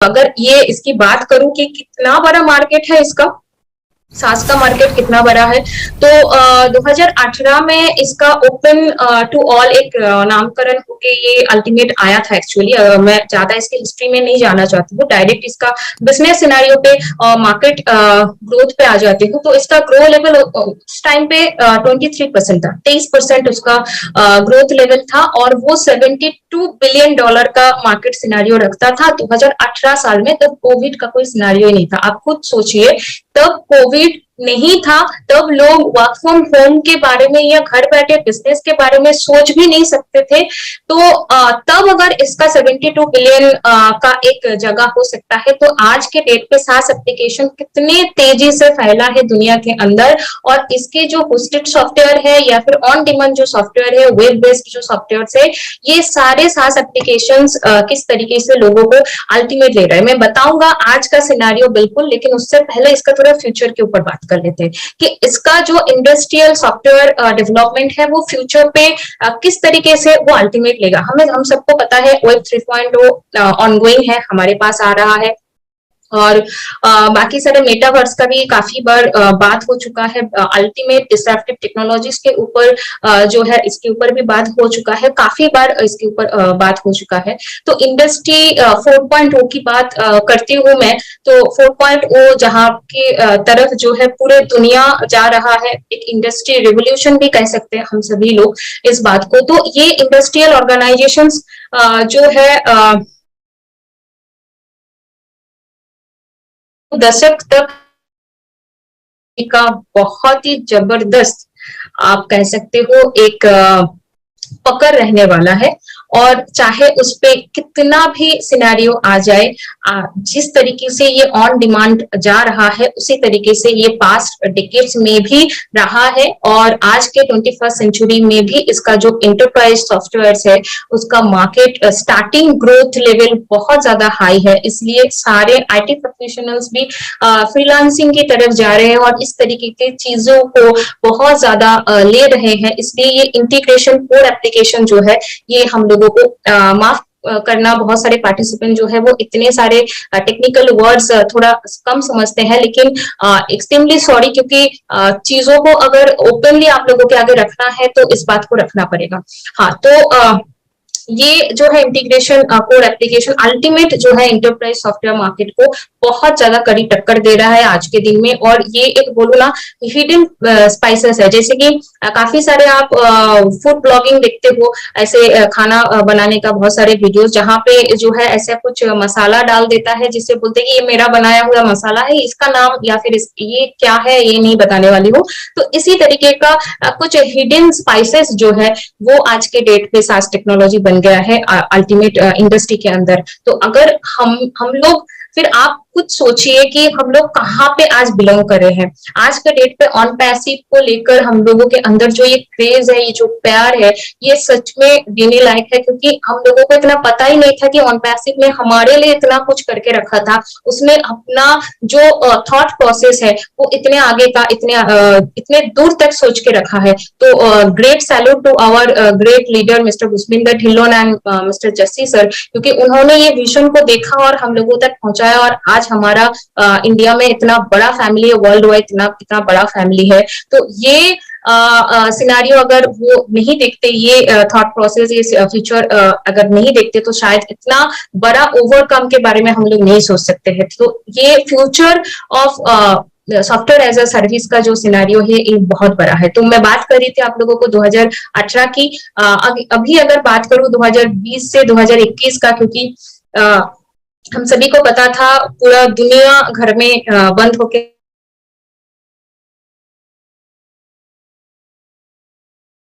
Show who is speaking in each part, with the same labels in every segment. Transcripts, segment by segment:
Speaker 1: अगर ये इसकी बात करूं कि कितना बड़ा मार्केट है इसका, सास का मार्केट कितना बड़ा है, तो 2018 में इसका ओपन टू ऑल एक नामकरण होके ये अल्टीमेट आया था। एक्चुअली मैं ज्यादा इसकी हिस्ट्री में नहीं जाना चाहती हूँ, डायरेक्ट इसका बिजनेस सिनेरियो पे मार्केट ग्रोथ पे आ जाती हूँ। तो इसका ग्रो लेवल उस टाइम पे 23% था, 23% उसका ग्रोथ लेवल था, और वो $72 बिलियन का मार्केट सिनेरियो रखता था 2018 साल में। तब कोविड का कोई सिनेरियो ही नहीं था। आप खुद सोचिए, तब कोविड नहीं था, तब लोग वर्क फ्रॉम होम के बारे में या घर बैठे बिजनेस के बारे में सोच भी नहीं सकते थे। तो तब अगर इसका 72 बिलियन का एक जगह हो सकता है, तो आज के डेट पे सास एप्लीकेशन कितने तेजी से फैला है दुनिया के अंदर। और इसके जो होस्टेड सॉफ्टवेयर है या फिर ऑन डिमांड जो सॉफ्टवेयर है, वेब बेस्ड जो सॉफ्टवेयर है, ये सारे सास एप्लीकेशन किस तरीके से लोगों को अल्टीमेट ले रहे हैं, मैं बताऊंगा आज का सिनेरियो बिल्कुल। लेकिन उससे पहले इसका थोड़ा फ्यूचर के ऊपर बात कर लेते हैं कि इसका जो इंडस्ट्रियल सॉफ्टवेयर डेवलपमेंट है वो फ्यूचर पे किस तरीके से वो अल्टीमेट लेगा। हम सबको पता है वेब 3.0 ऑनगोइंग है, हमारे पास आ रहा है, और बाकी सारे मेटावर्स का भी काफी बार बात हो चुका है। अल्टीमेट डिसरप्टिव टेक्नोलॉजीज के ऊपर जो है इसके ऊपर भी बात हो चुका है, काफी बार इसके ऊपर बात हो चुका है। तो इंडस्ट्री 4.0 की बात करती हूँ मैं, तो 4.0 जहाँ की तरफ जो है पूरे दुनिया जा रहा है, एक इंडस्ट्री रिवोल्यूशन भी कह सकते हैं हम सभी लोग इस बात को। तो ये इंडस्ट्रियल ऑर्गेनाइजेशंस जो है दशक तक का बहुत ही जबरदस्त, आप कह सकते हो, एक पकड़ रहने वाला है। और चाहे उस पे कितना भी सिनेरियो आ जाए, जिस तरीके से ये ऑन डिमांड जा रहा है उसी तरीके से ये पास्ट डिकेड्स में भी रहा है, और आज के 21st सेंचुरी में भी इसका जो एंटरप्राइज सॉफ्टवेयर है उसका मार्केट स्टार्टिंग ग्रोथ लेवल बहुत ज्यादा हाई है। इसलिए सारे आईटी प्रोफेशनल्स भी फ्रीलांसिंग की तरफ जा रहे हैं और इस तरीके की चीजों को बहुत ज्यादा ले रहे हैं। इसलिए ये इंटीग्रेशन कोर एप्लीकेशन जो है, ये हम लोगों को माफ करना, बहुत सारे पार्टिसिपेंट जो है वो इतने सारे टेक्निकल वर्ड्स थोड़ा कम समझते हैं, लेकिन एक्सट्रीमली सॉरी, क्योंकि चीजों को अगर ओपनली आप लोगों के आगे रखना है तो इस बात को रखना पड़ेगा। हाँ, तो ये जो है इंटीग्रेशन कोर एप्लीकेशन अल्टीमेट जो है एंटरप्राइज सॉफ्टवेयर मार्केट को बहुत ज्यादा कड़ी टक्कर दे रहा है आज के दिन में। और ये एक बोलूँ ना हिडन स्पाइसेस है, जैसे कि काफी सारे आप फूड ब्लॉगिंग देखते हो, ऐसे खाना बनाने का बहुत सारे वीडियोस जहाँ पे जो है ऐसा कुछ मसाला डाल देता है जिससे बोलते हैं कि ये मेरा बनाया हुआ मसाला है, इसका नाम या फिर ये क्या है ये नहीं बताने वाली हूँ। तो इसी तरीके का कुछ हिडन स्पाइसेस जो है वो आज के डेट पे सास टेक्नोलॉजी बन गया है अल्टीमेट इंडस्ट्री के अंदर। तो अगर हम लोग, फिर आप खुद सोचिए कि हम लोग कहाँ पे आज बिलोंग कर रहे हैं। आज के डेट पे ऑन पैसिव को लेकर हम लोगों के अंदर जो ये क्रेज है, ये जो प्यार है, ये सच में देने लायक है, क्योंकि हम लोगों को इतना पता ही नहीं था कि ऑन पैसिव ने हमारे लिए इतना कुछ करके रखा था। उसने अपना जो थॉट प्रोसेस है वो इतने आगे का, इतने दूर तक सोच के रखा है। तो great salute to our great leader mister Bhupendra Dhillon and mister Jassi sir, क्योंकि उन्होंने ये विजन को देखा और हम लोगों तक पहुंचाया, और आज हमारा इंडिया में इतना बड़ा फैमिली है, वर्ल्ड वाइड इतना बड़ा फैमिली है। तो ये सिनेरियो अगर वो नहीं देखते, ये थॉट प्रोसेस, ये फ्यूचर अगर नहीं देखते, तो शायद इतना बड़ा ओवरकम के बारे में हम लोग नहीं सोच सकते हैं। तो ये future of software as a service का जो सिनेरियो है ये बहुत बड़ा है। तो मैं बात कर रही थी आप लोगों को 2018 की, अभी अगर बात करूं 2020 से 2021 का, क्योंकि हम सभी को पता था पूरा दुनिया घर में बंद होके,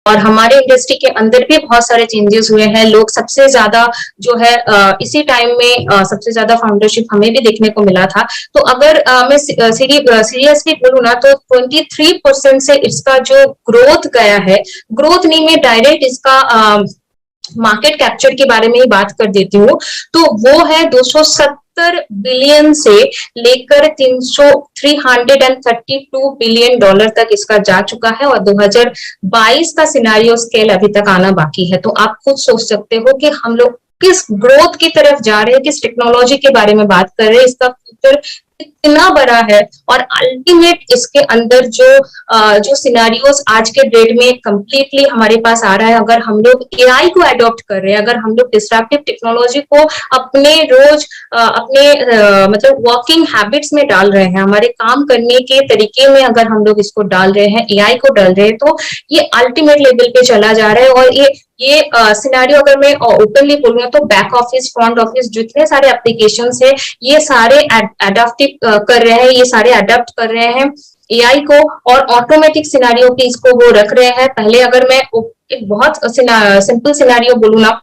Speaker 1: और हमारे इंडस्ट्री के अंदर भी बहुत सारे चेंजेस हुए हैं। लोग सबसे ज्यादा जो है इसी टाइम में सबसे ज्यादा फाउंडरशिप हमें भी देखने को मिला था। तो अगर मैं सीरियसली बोलूँ ना, तो 23% से इसका जो ग्रोथ गया है, ग्रोथ नहीं, मैं डायरेक्ट इसका मार्केट कैप्चर के बारे में ही बात कर देती हूँ, तो वो है 270 बिलियन से लेकर 332 बिलियन डॉलर तक इसका जा चुका है, और 2022 का सिनेरियो स्केल अभी तक आना बाकी है। तो आप खुद सोच सकते हो कि हम लोग किस ग्रोथ की तरफ जा रहे हैं, किस टेक्नोलॉजी के बारे में बात कर रहे हैं, इसका फ्यूचर कितना बड़ा है, और अल्टीमेट इसके अंदर जो सिनारियोज आज के डेट में कंप्लीटली हमारे पास आ रहा है, अगर हम लोग एआई को अडॉप्ट कर रहे हैं, अगर हम लोग डिस्ट्रप्टिव टेक्नोलॉजी को अपने रोज अपने मतलब वर्किंग हैबिट्स में डाल रहे हैं, हमारे काम करने के तरीके में अगर हम लोग इसको डाल रहे हैं, एआई को डाल रहे हैं, तो ये अल्टीमेट लेवल पे चला जा रहा है। और ये सिनेरियो अगर मैं ओपनली बोलूँ तो बैक ऑफिस, फ्रंट ऑफिस, जितने सारे एप्लीकेशंस है, ये सारे अडॉप्टिव कर रहे हैं, ये सारे अडॉप्ट कर रहे हैं एआई को, और ऑटोमेटिक सिनेरियो पे इसको वो रख रहे हैं। पहले अगर मैं एक बहुत सिंपल सिनेरियो बोलूँ ना,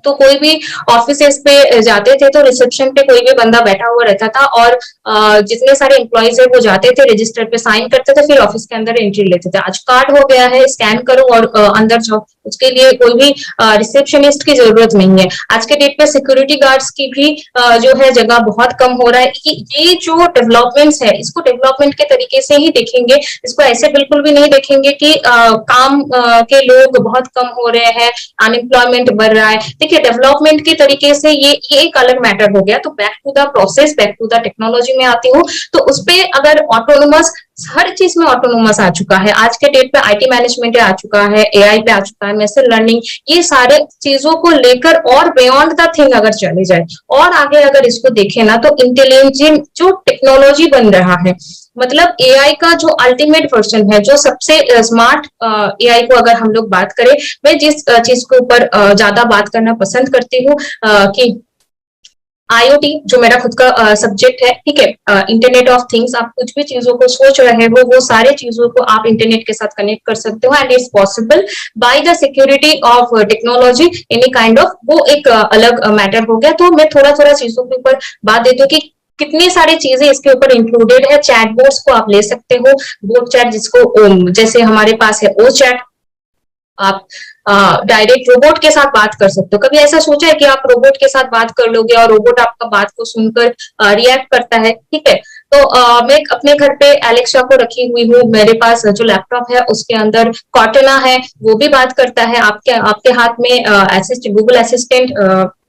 Speaker 1: तो कोई भी ऑफिसेस पे जाते थे तो रिसेप्शन पे कोई भी बंदा बैठा हुआ रहता था, और जितने सारे एम्प्लॉयज है वो जाते थे, रजिस्टर पे साइन करते थे, फिर ऑफिस के अंदर एंट्री लेते थे। आज कार्ड हो गया है, स्कैन करो और अंदर जाओ, उसके लिए कोई भी रिसेप्शनिस्ट की जरूरत नहीं है। आज के डेट पे सिक्योरिटी गार्ड्स की भी जो है जगह बहुत कम हो रहा है। ये जो डेवलपमेंट्स है, इसको डेवलपमेंट के तरीके से ही देखेंगे, इसको ऐसे बिल्कुल भी नहीं देखेंगे कि काम के लोग बहुत कम हो रहे हैं, अनएम्प्लॉयमेंट बढ़ रहा है। देखिए, डेवलपमेंट के तरीके से ये एक अलग मैटर हो गया। तो back to the process, back to the technology में आती हूँ, तो उसपे अगर ऑटोनोमस, हर चीज में ऑटोनोमस आ चुका है आज के डेट पे, आईटी मैनेजमेंट आ चुका है, एआई पे आ चुका है, मशीन लर्निंग, ये सारे चीजों को लेकर और बियॉन्ड द थिंग अगर चले जाए और आगे अगर इसको देखें ना, तो इंटेलिजेंट जो टेक्नोलॉजी बन रहा है, मतलब एआई का जो अल्टीमेट वर्जन है, जो सबसे स्मार्ट एआई को अगर हम लोग बात करें, मैं जिस चीज के ऊपर ज्यादा बात करना पसंद करती हूँ कि आईओटी, जो मेरा खुद का सब्जेक्ट है, ठीक है, इंटरनेट ऑफ थिंग्स, आप कुछ भी चीजों को सोच रहे हो, वो सारे चीजों को आप इंटरनेट के साथ कनेक्ट कर सकते हो, and it's possible by the security of technology any kind of, वो एक अलग मैटर हो गया। तो मैं थोड़ा थोड़ा चीजों के ऊपर बात देती हूँ कि कितनी सारी चीजें इसके ऊपर इंक्लूडेड है। चैटबॉट्स को आप ले सकते हो, बोट चैट, जिसको जैसे हमारे पास है ओ चैट, आप डायरेक्ट रोबोट के साथ बात कर सकते हो। कभी ऐसा सोचा है कि आप रोबोट के साथ बात कर लोगे और रोबोट आपका बात को सुनकर रिएक्ट करता है, ठीक है। तो मैं अपने घर पे एलेक्सा को रखी हुई हूँ, मेरे पास जो लैपटॉप है उसके अंदर कॉर्टेना है, वो भी बात करता है। आपके हाथ में गूगल असिस्टेंट,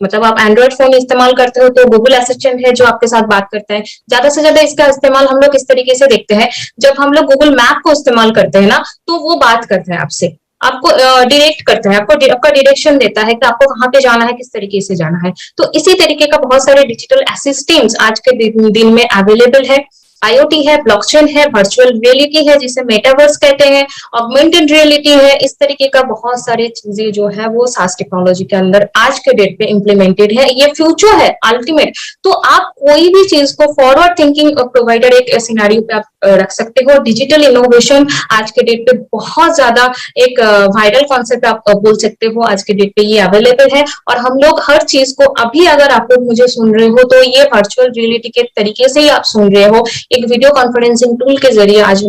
Speaker 1: मतलब आप एंड्रॉइड फोन इस्तेमाल करते हो तो गूगल असिस्टेंट है जो आपके साथ बात करता है। ज्यादा से ज्यादा इसका इस्तेमाल हम लोग इस तरीके से देखते हैं, जब हम लोग गूगल मैप को इस्तेमाल करते हैं ना, तो वो बात करता है आपसे, आपको डायरेक्ट करता है, आपका डायरेक्शन देता है कि आपको कहाँ पे जाना है, किस तरीके से जाना है। तो इसी तरीके का बहुत सारे डिजिटल असिस्टेंट्स आज के दिन में अवेलेबल है। आईओटी है, ब्लॉकचेन है, वर्चुअल रियलिटी है जिसे मेटावर्स कहते हैं, ऑगमेंटेड रियलिटी है, इस तरीके का बहुत सारे चीजें जो है वो सास टेक्नोलॉजी के अंदर आज के डेट पे इम्प्लीमेंटेड है। ये फ्यूचर है अल्टीमेट। तो आप कोई भी चीज को फॉरवर्ड थिंकिंग प्रोवाइडर एक सिनेरियो पे आप रख सकते हो। डिजिटल इनोवेशन आज के डेट पे बहुत ज्यादा एक वायरल कॉन्सेप्ट आप बोल सकते हो, आज के डेट पे ये अवेलेबल है। और हम लोग हर चीज को, अभी अगर आप लोग मुझे सुन रहे हो तो ये वर्चुअल रियलिटी के तरीके से ही आप सुन रहे हो, एक वीडियो कॉन्फ्रेंसिंग टूल के जरिए आज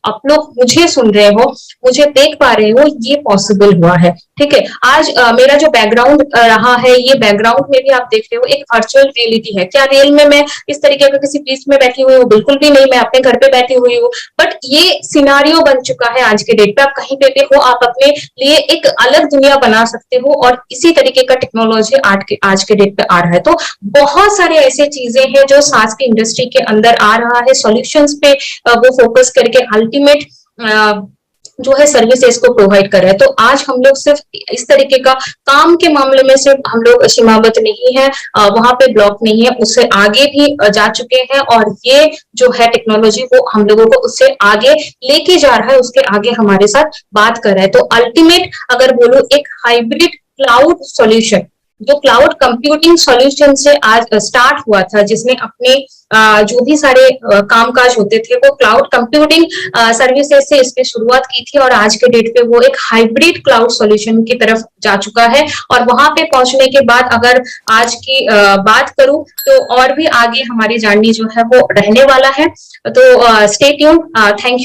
Speaker 1: आप लोग मुझे सुन रहे हो, मुझे देख पा रहे हो, ये पॉसिबल हुआ है, ठीक है। आज मेरा जो बैकग्राउंड रहा है, ये बैकग्राउंड में भी आप देख रहे हो एक वर्चुअल रियलिटी है। क्या रियल में मैं इस तरीके का किसी बीच में बैठी हुई हूँ? बिल्कुल भी नहीं, मैं अपने घर पे बैठी हुई हूँ। बट ये सिनारियो बन चुका है आज के डेट पे, आप कहीं पे भी हो, आप अपने लिए एक अलग दुनिया बना सकते हो, और इसी तरीके का टेक्नोलॉजी आज के डेट पे आ रहा है। तो बहुत सारे ऐसे चीजें हैं जो सास की इंडस्ट्री के अंदर आ रहा है, सॉल्यूशंस पे वो फोकस करके अल्टीमेट जो है सर्विसेज को प्रोवाइड कर रहा है। तो आज हम लोग सिर्फ इस तरीके का काम के मामले में सिर्फ हम लोग सीमाबद्ध नहीं है, वहां पे ब्लॉक नहीं है, उससे आगे भी जा चुके हैं। और ये जो है टेक्नोलॉजी वो हम लोगों को उससे आगे लेके जा रहा है, उसके आगे हमारे साथ बात कर रहा है। तो अल्टीमेट अगर बोलो, एक हाइब्रिड क्लाउड सॉल्यूशन, जो क्लाउड कंप्यूटिंग सॉल्यूशन से आज स्टार्ट हुआ था, जिसने अपने जो भी सारे कामकाज होते थे वो क्लाउड कंप्यूटिंग सर्विसेज से इसकी शुरुआत की थी, और आज के डेट पे वो एक हाइब्रिड क्लाउड सॉल्यूशन की तरफ जा चुका है। और वहां पे पहुंचने के बाद अगर आज की बात करूं तो और भी आगे हमारी जर्नी जो है वो रहने वाला है। तो स्टे ट्यून्ड, थैंक यू।